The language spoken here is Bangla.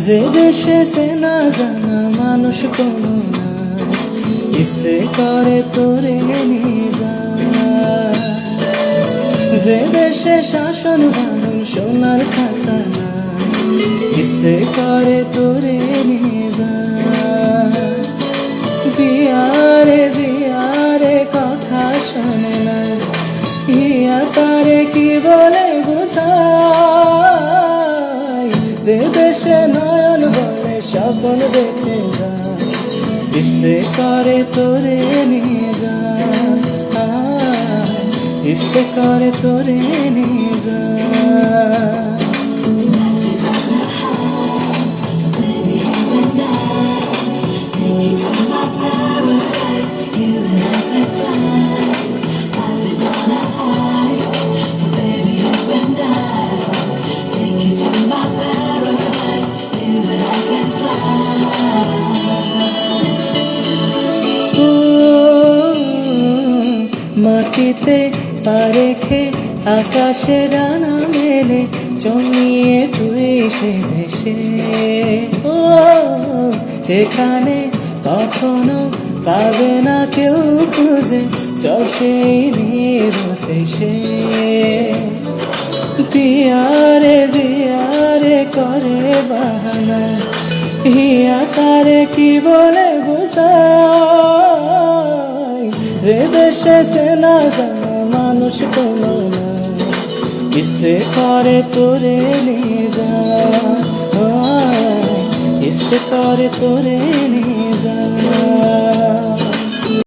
যে দেশে চেনা জানা মানুষ কোনো না, ইচ্ছে করে তোরে নিয়ে যা। যে দেশে শাসন বাঁধন সোনার খাসানা, ইচ্ছে করে তোরে নিয়ে যা। দিয়ারে জিয়ারে কথা শোনে না, ইয়া তারে কি বলে বোঝাই। যে দেশে নয়ন বলে স্বপ্ন দেখে যায়, ইচ্ছে করে তোরে নিয়ে যা। ইচ্ছে করে তোরে নিয়ে যা। মাটিতে পা রেখে আকাশে ডানা মেলে জমিয়ে তুই সে দেশে, ও যেখানে কখনো পাবে না কেউ খুঁজে, চল সেই নিরতে সে। পিয়ারে জিয়ারে করে বাহানা, হিয়া তারে কি বলে বোঝাই। যে দেশে চেনা জানা মানুষ কোনো না, ইচ্ছে করে তোরে নিয়ে যা। ইচ্ছে করে তোরে নিয়ে যা।